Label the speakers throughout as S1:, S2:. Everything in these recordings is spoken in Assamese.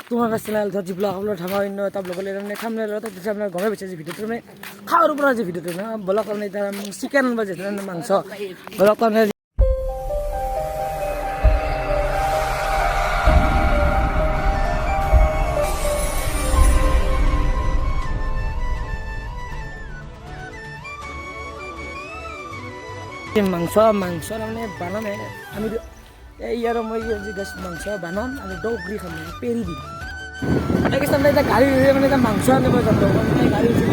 S1: বেক তোমাৰ চেনেল ধৰি ব্লগ আপলোড থাকা অন্য এটা ব্লগ লৈ মানে থাম্বনেল এটা দিছে আপোনাৰ গমে পাইছে যে ভিডিঅ'টো মানে খাওয়াৰ ওপৰত যে ভিডিঅ'টো না ব্লগ মানে এটা চিকেন বা যে মাংস ব্লগ মানে মাংস মানে বানামে আমি এই আৰু মই মাংস বানাম আৰু দৌগৰি খাম পেৰি দিম এই কিছুমান এতিয়া গাড়ী মানে এতিয়া মাংস আনিব যাব গাড়ী উঠিব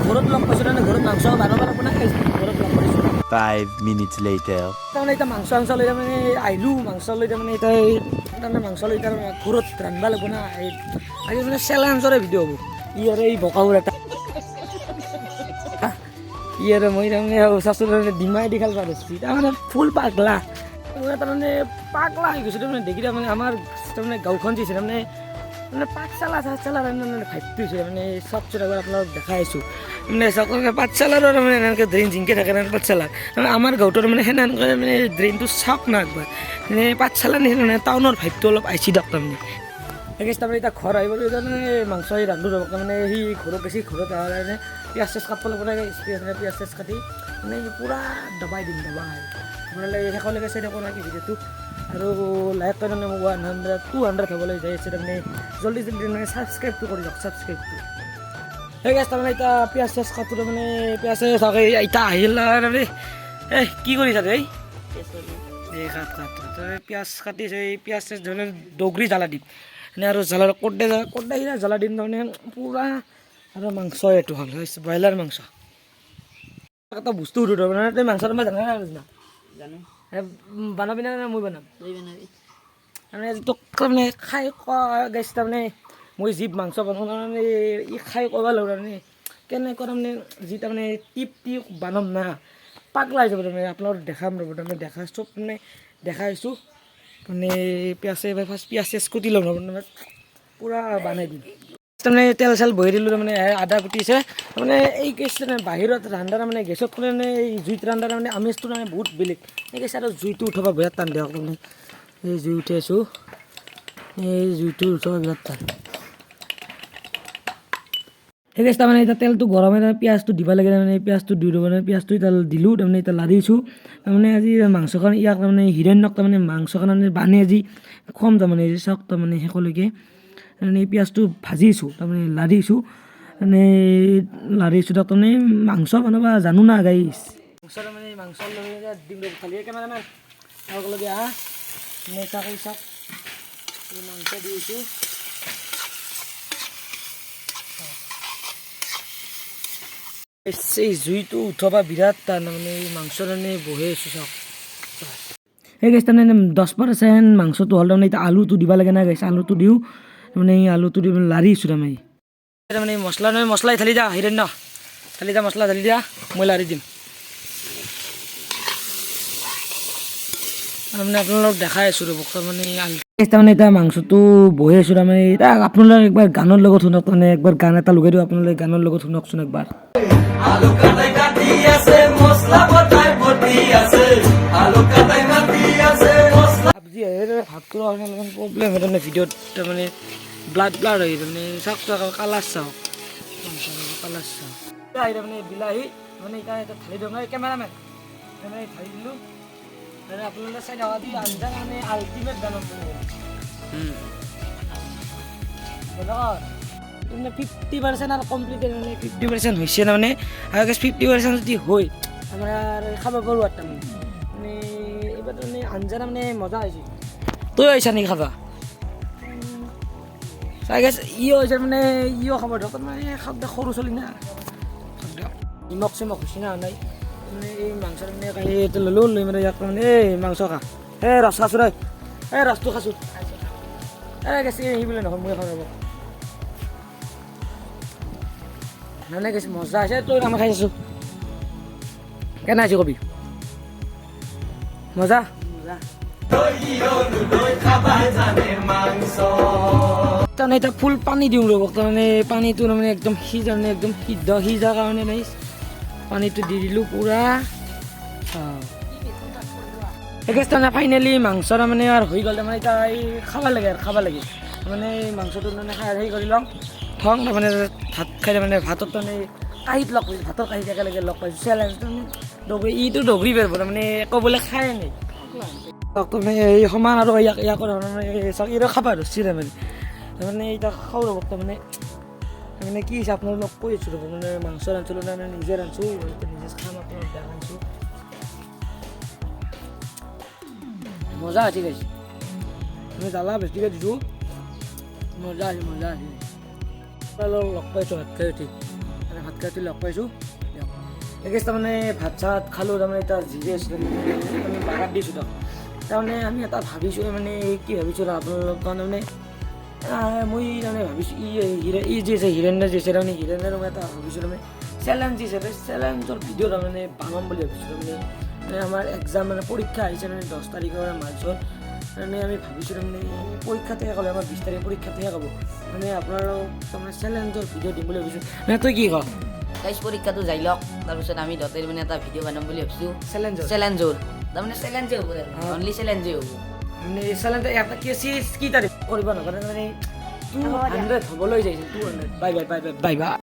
S1: ঘৰত লগ পাইছোঁ ঘৰত মাংস বানাব আপোনাক ঘৰত লগ পাইছোঁ
S2: 5 minutes later
S1: তাৰমানে এতিয়া মাংস লৈ তাৰমানে আহিলোঁ মাংস লৈ তাৰমানে এতিয়া তাৰমানে মাংস লৈ তাৰমানে ঘৰত ৰান্ধিব লাগিব না আজি মানে চেলেঞ্জৰে ভিডিঅ' হ'ব ই আৰু এই বকাবোৰ এটা ই আৰু মই তাৰমানে চাচোন তাৰমানে ডিমাই দি খাল পাৰছি তাৰমানে ফুল পাগলা মই তাৰমানে পাগলা হৈ গৈছোঁ তাৰমানে দেখি তাৰমানে আমাৰ তাৰমানে গাঁওখন যিছে তাৰমানে মানে পাঠশালা মানে ভাইটো হৈছে মানে চব চোটাবোৰ আপোনালোক দেখাই আছোঁ মানে চকলকৈ পাঠশালাৰো মানে এনেকৈ ড্ৰেইন জিংকে থাকে না পাঠশালা মানে আমাৰ গাঁৱটোৰ মানে সেনেকৈ মানে ড্ৰেইনটো চাওক না একবাৰ মানে পাঠশালা নিচিনা টাউনৰ ভাইটো অলপ আইচি দিয়ক তাৰমানে সেইকেইটা তাৰমানে এতিয়া ঘৰ আহিব তাৰমানে মাংস ৰান্ধো ৰ'ব মানে সি ঘৰত গৈছে ঘৰত অহাৰ কাৰণে পিঁয়াজ চিয়াজ কাটিব লাগিব পিঁয়াজ চিয়াজ কাটি মানে পূৰা দবাই দিম আপোনালোকে শেষলৈকে চাই থাকোঁ নেকি ভিডিঅ'টো আৰু লাইক কাৰণে মোক 200 হ'বলৈ যাই আছে তাৰমানে জল্দি মানে ছাবস্ক্ৰাইবটো কৰি দিয়ক ছাবস্ক্ৰাইবটো সেই গেছ তাৰমানে এতিয়া পিঁয়াজ চিয়াজ কাটোঁ তাৰমানে পিঁয়াজ চাওক এতিয়া আহিল তাৰমানে কি কৰিছা এই কাট পিঁয়াজ কাটিছে এই পিঁয়াজ চিয়াজ ধৰি দগৰি জ্বালা দিম এনে আৰু জ্বালা কৰ্দাই জ্বালা দিম তাৰমানে পূৰা আৰু মাংস এইটো হ'ল ব্ৰইলাৰ মাংস এটা বস্তু সুধো তাৰমানে তই মাংস তোমাৰ জানা না জানো বানাবি না মই বনাম তাৰমানে তোক তাৰমানে খাই গেছ তাৰমানে মই যি মাংস বনাওঁ তাৰমানে ই খাই ক'ব লাগিব তাৰমানে কেনেকুৱা তাৰমানে যি তাৰমানে টিপ বানাম না পাগলা হৈ যাব তাৰমানে আপোনালোকক দেখাম ৰ'ব তাৰমানে দেখা চব মানে দেখাইছোঁ মানে ফাৰ্ষ্ট পিঁয়াজ চিয়াজ কুটি ল'ম ৰ'ব তাৰমানে পূৰা বানাই দিম তাৰমানে তেল চেল বহি দিলোঁ তাৰমানে আদা কুটিছে তাৰমানে এই গেছ বাহিৰত ৰান্ধা তাৰমানে গেছত মানে এই জুইত ৰান্ধা তাৰমানে আমেজটো তাৰমানে বহুত বেলেগ এই গেছ আৰু জুইটো উঠাব বিৰাট টান দিয়ক তাৰমানে এই জুই উঠি আছোঁ এই জুইটো উঠাব বিৰাট টান সেই গেছ তাৰমানে এতিয়া তেলটো গৰমে তাৰমানে পিঁয়াজটো দিব লাগে তাৰমানে পিঁয়াজটো দি দিব মানে পিঁয়াজটো এতিয়া দিলোঁ তাৰমানে এতিয়া লাৰিছোঁ তাৰমানে আজি মাংসখন ইয়াক তাৰমানে হিৰণ্যক তাৰমানে মাংসখন বানে আজি খুৱাম তাৰমানে চাওক তাৰমানে শেষলৈকে তাৰমানে পিঁয়াজটো ভাজিছোঁ তাৰমানে লাৰিছোঁ মানে লাৰিছোঁ তাৰমানে মাংস বনাব জানো না গাইছ মাংস তাৰমানে মাংস লৈ দিম খালি কেমেৰামেন চাওকলগীয়া চাওক চাওক মাংস দিছোঁ এই জুইটো উঠাব বিৰাট টান মানে মাংস তাৰমানে বহি আছোঁ চাওক সেই গেছ তাৰমানে 10% মাংসটো হ'ল তাৰমানে এতিয়া আলুটো দিব লাগে না গেছ আলুটো দিওঁ তাৰমানে এই আলুটো দি লাৰিছোঁ তাৰমানে মছলাই ঢালি দিয়া হিৰণ্য ঢালি দিয়া মছলা ঢালি দিয়া মই লাৰি দিম তাৰমানে আপোনালোকক দেখাই আছোঁ ৰ'ব তাৰমানে তাৰমানে এতিয়া মাংসটো বহি আছোঁ তাৰমানে এতিয়া আপোনালোক একবাৰ গানৰ লগত শুনক তাৰমানে একবাৰ গান এটা লগাই দিওঁ আপোনালোকে গানৰ লগত শুনকচোন একবাৰ
S3: আলু কাটাই কাটি আছে মছলা বটাই বটি আছে আলু কাটাই কাটি আছে মছলা
S1: আপজি ভাতটো অলপমান প্ৰব্লেম হয় তাৰমানে ভিডিঅ'ত তাৰমানে ব্লাড হৈ তাৰমানে চাওক কালাৰ চাওক তাৰমানে বিলাহী মানে এতিয়া ঢালি দিওঁ নহয় কেমেৰামেন তাৰমানে ঢালি দিলোঁ তাৰমানে আপোনালোকে চাই থকা দি আঞ্জা মানে আল্টিমেট গান তাৰমানে 50% আৰু কমপ্লিট মানে 50% হৈছে তাৰমানে আৰু 50% যদি হয় আমাৰ খাব পাৰোঁ আৰু তাৰমানে মানে এইবাৰ তাৰমানে আঞ্জা তাৰমানে মজা হৈছে তই আহিছা নেকি খাবা চাই গেছ ইও হৈছে মানে ইও খাব ধৰক মানে খাওক দে সৰু চলি না নিমখ চিমখ হৈছে না নাই মানে এই মাংস তাৰমানে এইটো ল'লোঁ লৈ মানে ইয়াক তাৰমানে এই মাংস খা ৰস খাইছোঁ ৰে ৰসটো খাইছোঁ গেছি সি বোলে নহয় মই খাব মানে কৈছে মজা আছে তই আমাৰ খাই আছোঁ কেনে আছে কবি মজা তাৰমানে এতিয়া ফুল পানী দিওঁ ৰ'ব তাৰমানে পানীটো তাৰমানে একদম সিজানে একদম সিজাৰ কাৰণে নাই পানীটো দি দিলোঁ পূৰা তাৰমানে ফাইনেলি মাংস তাৰমানে আৰু হৈ গ'ল তাৰমানে এতিয়া এই খাব লাগে মানে মাংসটো মানে খাই হেৰি কৰি লওঁ থওঁ তাৰমানে ভাত খাই তাৰমানে ভাতত তাৰমানে কাঁহীত লগ পাইছোঁ ভাতৰ কাঁহীত একেলগে লগ পাইছোঁ চেলেঞ্জ তাৰমানে দগৰি ইটো দগৰি পাৰিব তাৰমানে ক'বলৈ খাই নাই তাৰমানে এই সমান আৰু ইয়াক ধৰণৰ এইটো খাব ধৰিছে তাৰমানে এতিয়া খাওঁ ৰ'ব তাৰমানে কি হৈছে আপোনালোকক কৈ আছোঁ ৰ'ব মানে মাংস ৰান্ধিছিলোঁ মানে নিজে ৰান্ধিছোঁ নিজে খাম আপোনালোক বেয়া ৰান্ধিছোঁ মজা আছে গাইছে আমি জ্বালা বেছিকৈ দিছোঁ মজা আছে লগ পাইছোঁ ভাত খাই উঠি মানে ভাত খাই উঠি লগ পাইছোঁ একেছ তাৰমানে ভাত চাত খালোঁ তাৰমানে এতিয়া জিৰে আছোঁ আমি বাগাত দিছোঁ তাৰমানে আমি এটা ভাবিছোঁ মানে কি ভাবিছোঁ আপোনালোক তাৰমানে মই তাৰমানে ভাবিছোঁ ই যি আছে হিৰেণ্য যি আছে তাৰমানে হিৰেণ্যৰ মই এটা ভাবিছোঁ তাৰমানে চেলেঞ্জ হিচাপে চেলেঞ্জৰ ভিডিঅ' তাৰমানে বনাম বুলি ভাবিছোঁ তাৰমানে আমাৰ এক্সাম মানে পৰীক্ষা আহিছে মানে 10 তাৰিখৰ মাৰ্চত মানে আমি ভাবিছোঁ তাৰমানে পৰীক্ষাতে শেষ হ'লে আমাৰ 20 তাৰিখে পৰীক্ষাতে শেষ হ'ব মানে আপোনালোক তাৰমানে চেলেঞ্জৰ ভিডিঅ' দিম বুলি ভাবিছোঁ মানে তই কি ক
S4: গাইজ পৰীক্ষাটো যাই লওক তাৰপিছত আমি দহটাই মানে এটা ভিডিঅ' বনাম বুলি ভাবিছোঁ
S1: চেলেঞ্জৰ
S4: তাৰমানে চেলেঞ্জে হ'ব অনলি চেলেঞ্জে হ'ব
S1: মানে চেলেঞ্জ এটা কি তাৰিখ কৰিব নাপাৰে মানে 200 হ'বলৈ যাইছে 200 বাই